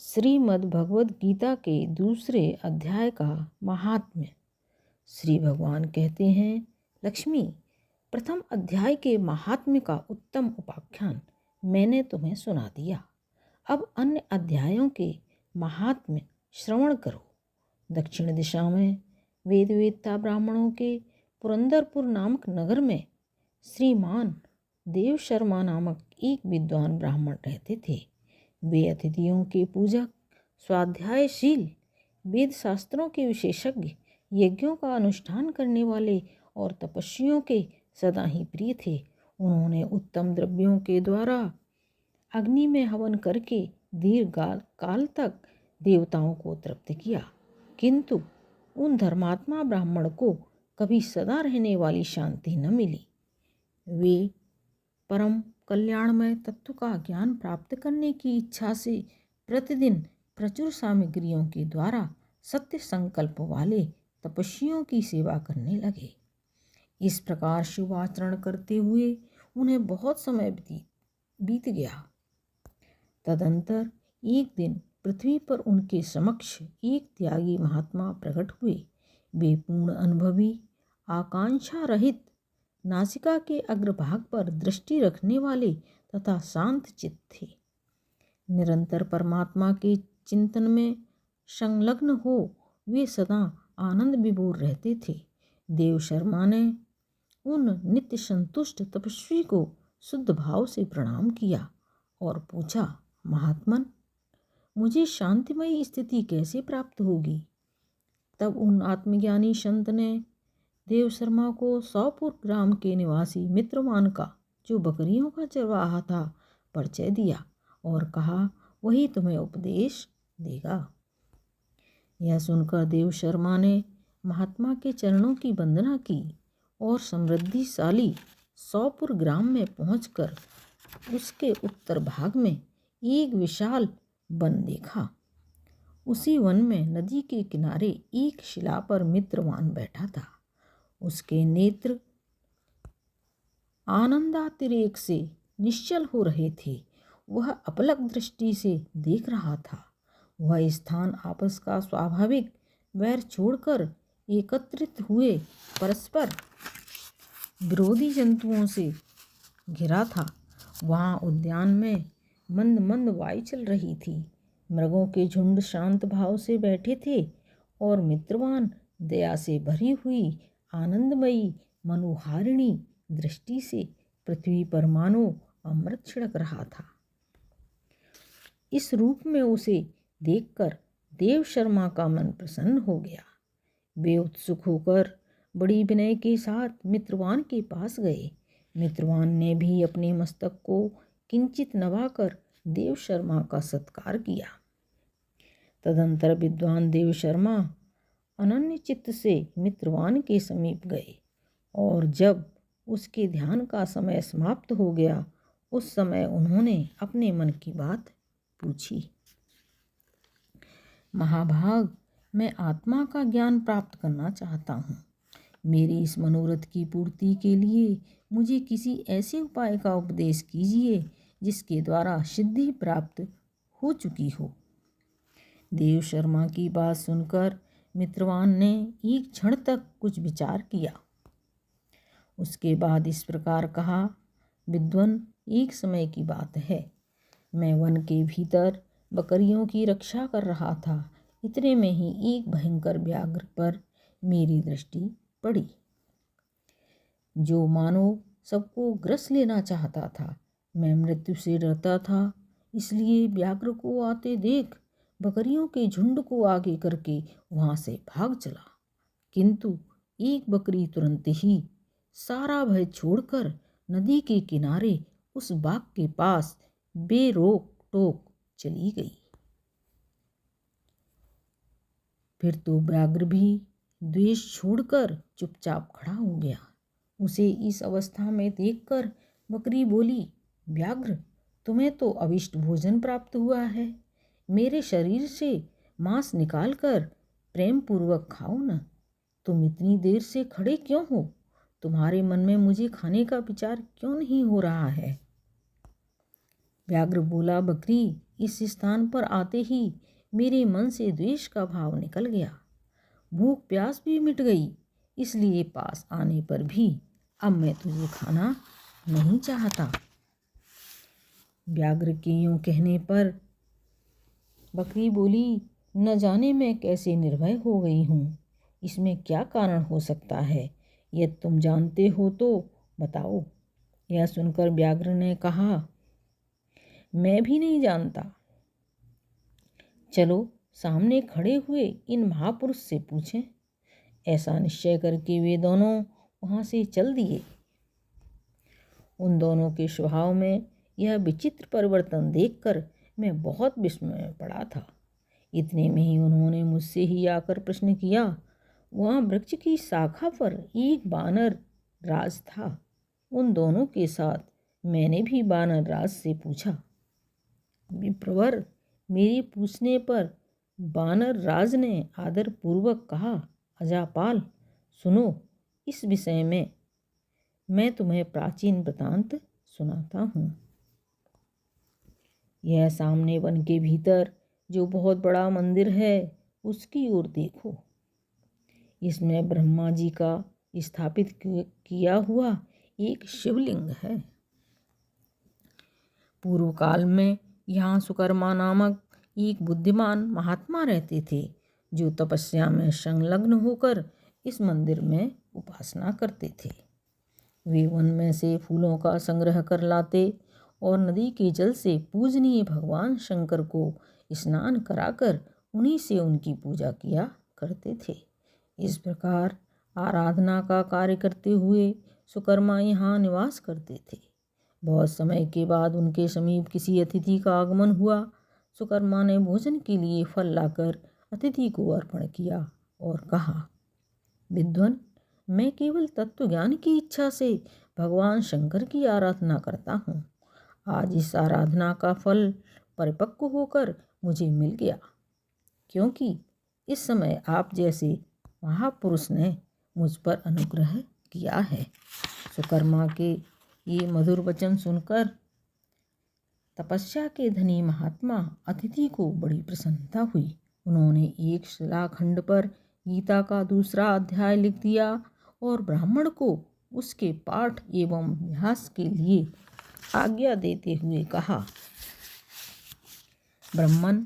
श्रीमद् भगवद गीता के दूसरे अध्याय का महात्म्य। श्री भगवान कहते हैं, लक्ष्मी, प्रथम अध्याय के महात्म्य का उत्तम उपाख्यान मैंने तुम्हें सुना दिया। अब अन्य अध्यायों के महात्म्य श्रवण करो। दक्षिण दिशा में वेदवेत्ता ब्राह्मणों के पुरंदरपुर नामक नगर में श्रीमान देव शर्मा नामक एक विद्वान ब्राह्मण रहते थे। वे अतिथियों के पूजक, स्वाध्यायशील, वेद शास्त्रों के विशेषज्ञ, यज्ञों का अनुष्ठान करने वाले और तपस्वियों के सदा ही प्रिय थे। उन्होंने उत्तम द्रव्यों के द्वारा अग्नि में हवन करके दीर्घ काल तक देवताओं को तृप्त किया, किंतु उन धर्मात्मा ब्राह्मण को कभी सदा रहने वाली शांति न मिली। वे परम कल्याणमय तत्व का ज्ञान प्राप्त करने की इच्छा से प्रतिदिन प्रचुर सामग्रियों के द्वारा सत्य संकल्प वाले तपस्वियों की सेवा करने लगे। इस प्रकार शुभ आचरण करते हुए उन्हें बहुत समय बीत गया। तदंतर एक दिन पृथ्वी पर उनके समक्ष एक त्यागी महात्मा प्रकट हुए। वे पूर्ण अनुभवी, आकांक्षा रहित, नासिका के अग्रभाग पर दृष्टि रखने वाले तथा शांत चित्त थे। निरंतर परमात्मा के चिंतन में संलग्न हो वे सदा आनंद विभोर रहते थे। देव शर्मा ने उन नित्य संतुष्ट तपस्वी को शुद्ध भाव से प्रणाम किया और पूछा, महात्मन, मुझे शांतिमयी स्थिति कैसे प्राप्त होगी? तब उन आत्मज्ञानी संत ने देव शर्मा को 100 ग्राम के निवासी मित्रवान का, जो बकरियों का चरवाहा था, परिचय दिया और कहा, वही तुम्हें उपदेश देगा। यह सुनकर देव शर्मा ने महात्मा के चरणों की वंदना की और समृद्धिशाली 100 ग्राम में पहुंचकर उसके उत्तर भाग में एक विशाल वन देखा। उसी वन में नदी के किनारे एक शिला पर मित्रवान बैठा था। उसके नेत्र आनंदातिरेक से निश्चल हो रहे थे। वह अपलक दृष्टि से देख रहा था। वह स्थान आपस का स्वाभाविक वैर छोड़कर एकत्रित हुए परस्पर विरोधी जंतुओं से घिरा था। वहाँ उद्यान में मंद मंद वायु चल रही थी। मृगों के झुंड शांत भाव से बैठे थे और मित्रवान दया से भरी हुई आनंदमयी मनोहारिणी दृष्टि से पृथ्वी पर मानो अमृत छिड़क रहा था। इस रूप में उसे देखकर देव शर्मा का मन प्रसन्न हो गया। वे उत्सुक होकर बड़ी विनय के साथ मित्रवान के पास गए। मित्रवान ने भी अपने मस्तक को किंचित नवाकर देव शर्मा का सत्कार किया। तदंतर विद्वान देव शर्मा अनन्य चित्त से मित्रवान के समीप गए और जब उसके ध्यान का समय समाप्त हो गया, उस समय उन्होंने अपने मन की बात पूछी। महाभाग, मैं आत्मा का ज्ञान प्राप्त करना चाहता हूँ। मेरी इस मनोरथ की पूर्ति के लिए मुझे किसी ऐसे उपाय का उपदेश कीजिए जिसके द्वारा सिद्धि प्राप्त हो चुकी हो। देव शर्मा की बात सुनकर मित्रवान ने एक क्षण तक कुछ विचार किया। उसके बाद इस प्रकार कहा, विद्वन, एक समय की बात है। मैं वन के भीतर बकरियों की रक्षा कर रहा था। इतने में ही एक भयंकर व्याघ्र पर मेरी दृष्टि पड़ी, जो मानो सबको ग्रस लेना चाहता था। मैं मृत्यु से डरता था, इसलिए व्याघ्र को आते देख बकरियों के झुंड को आगे करके वहाँ से भाग चला। किंतु एक बकरी तुरंत ही सारा भय छोड़कर नदी के किनारे उस बाग के पास बेरोक टोक चली गई। फिर तो व्याघ्र भी द्वेष छोड़कर चुपचाप खड़ा हो गया। उसे इस अवस्था में देखकर बकरी बोली, व्याघ्र, तुम्हें तो अविष्ट भोजन प्राप्त हुआ है। मेरे शरीर से मांस निकालकर प्रेम पूर्वक खाओ न। तुम इतनी देर से खड़े क्यों हो? तुम्हारे मन में मुझे खाने का विचार क्यों नहीं हो रहा है? व्याघ्र बोला, बकरी, इस स्थान पर आते ही मेरे मन से द्वेष का भाव निकल गया। भूख प्यास भी मिट गई, इसलिए पास आने पर भी अब मैं तुझे खाना नहीं चाहता। व्याघ्र के यूं कहने पर बकरी बोली, न जाने मैं कैसे निर्भय हो गई हूँ। इसमें क्या कारण हो सकता है? यदि तुम जानते हो तो बताओ। यह सुनकर व्याघ्र ने कहा, मैं भी नहीं जानता। चलो सामने खड़े हुए इन महापुरुष से पूछें। ऐसा निश्चय करके वे दोनों वहाँ से चल दिए। उन दोनों के स्वभाव में यह विचित्र परिवर्तन देखकर मैं बहुत विस्मय में पड़ा था। इतने में ही उन्होंने मुझसे ही आकर प्रश्न किया। वहाँ वृक्ष की शाखा पर एक बानर राज था। उन दोनों के साथ मैंने भी बानर राज से पूछा। विप्रवर, मेरे पूछने पर बानर राज ने आदरपूर्वक कहा, अजापाल सुनो, इस विषय में मैं तुम्हें प्राचीन वृतांत सुनाता हूँ। यह सामने वन के भीतर जो बहुत बड़ा मंदिर है उसकी ओर देखो। इसमें ब्रह्मा जी का स्थापित किया हुआ एक शिवलिंग है। पूर्व काल में यहाँ सुकर्मा नामक एक बुद्धिमान महात्मा रहते थे, जो तपस्या में संलग्न होकर इस मंदिर में उपासना करते थे। वे वन में से फूलों का संग्रह कर लाते और नदी के जल से पूजनीय भगवान शंकर को स्नान कराकर उन्हीं से उनकी पूजा किया करते थे। इस प्रकार आराधना का कार्य करते हुए सुकर्मा यहाँ निवास करते थे। बहुत समय के बाद उनके समीप किसी अतिथि का आगमन हुआ। सुकर्मा ने भोजन के लिए फल लाकर अतिथि को अर्पण किया और कहा, विद्वान, मैं केवल तत्व ज्ञान की इच्छा से भगवान शंकर की आराधना करता हूँ। आज इस आराधना का फल परिपक्व होकर मुझे मिल गया, क्योंकि इस समय आप जैसे महापुरुष ने मुझ पर अनुग्रह किया है। सुकर्मा के ये मधुर वचन सुनकर तपस्या के धनी महात्मा अतिथि को बड़ी प्रसन्नता हुई। उन्होंने एक शिलाखंड पर गीता का दूसरा अध्याय लिख दिया और ब्राह्मण को उसके पाठ एवं अभ्यास के लिए आज्ञा देते हुए कहा, ब्राह्मण,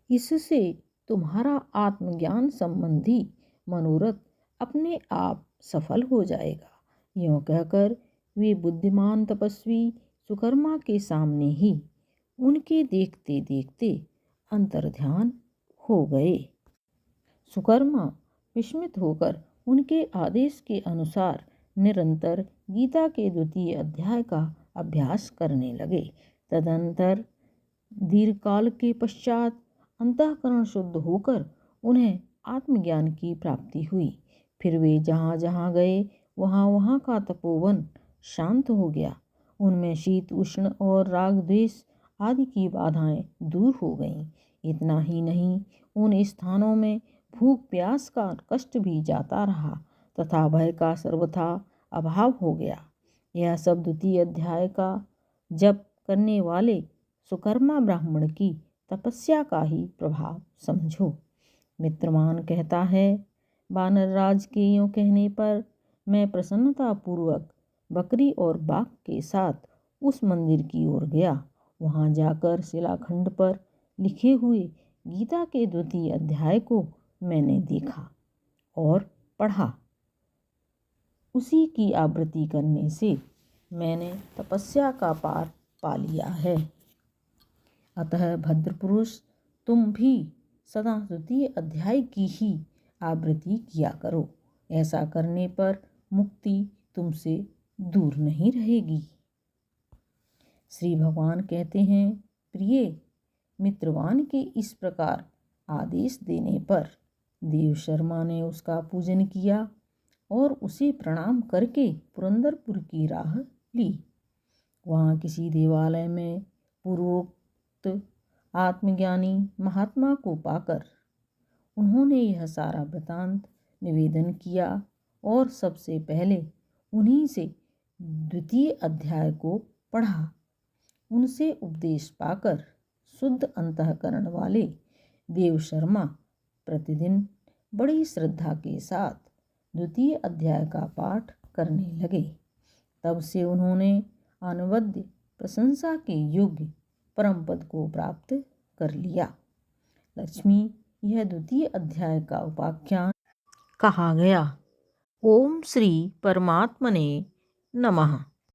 इससे तुम्हारा आत्मज्ञान संबंधी मनोरथ अपने आप सफल हो जाएगा। यूँ कहकर वे बुद्धिमान तपस्वी सुकर्मा के सामने ही उनके देखते देखते अंतर्ध्यान हो गए। सुकर्मा विस्मित होकर उनके आदेश के अनुसार निरंतर गीता के द्वितीय अध्याय का अभ्यास करने लगे। तदनंतर दीर्घकाल के पश्चात अंतःकरण शुद्ध होकर उन्हें आत्मज्ञान की प्राप्ति हुई। फिर वे जहाँ जहाँ गए वहाँ का तपोवन शांत हो गया। उनमें शीत उष्ण और राग द्वेष आदि की बाधाएं दूर हो गईं। इतना ही नहीं, उन स्थानों में भूख प्यास का कष्ट भी जाता रहा तथा भय का सर्वथा अभाव हो गया। यह सब द्वितीय अध्याय का जप करने वाले सुकर्मा ब्राह्मण की तपस्या का ही प्रभाव समझो। मित्रमान कहता है, बानर राज के यूँ कहने पर मैं प्रसन्नतापूर्वक बकरी और बाघ के साथ उस मंदिर की ओर गया। वहाँ जाकर शिलाखंड पर लिखे हुए गीता के द्वितीय अध्याय को मैंने देखा और पढ़ा। उसी की आवृत्ति करने से मैंने तपस्या का पार पा लिया है। अतः भद्रपुरुष, तुम भी सदा द्वितीय अध्याय की ही आवृत्ति किया करो। ऐसा करने पर मुक्ति तुमसे दूर नहीं रहेगी। श्री भगवान कहते हैं, प्रिय मित्रवान के इस प्रकार आदेश देने पर देव शर्मा ने उसका पूजन किया और उसे प्रणाम करके पुरंदरपुर की राह ली। वहाँ किसी देवालय में पूर्वोक्त आत्मज्ञानी महात्मा को पाकर उन्होंने यह सारा वृतांत निवेदन किया और सबसे पहले उन्हीं से द्वितीय अध्याय को पढ़ा। उनसे उपदेश पाकर शुद्ध अंतःकरण वाले देव शर्मा प्रतिदिन बड़ी श्रद्धा के साथ द्वितीय अध्याय का पाठ करने लगे। तब से उन्होंने अनवद्य प्रशंसा के योग्य परम पद को प्राप्त कर लिया। लक्ष्मी, यह द्वितीय अध्याय का उपाख्यान कहा गया। ओम श्री परमात्मने नमः।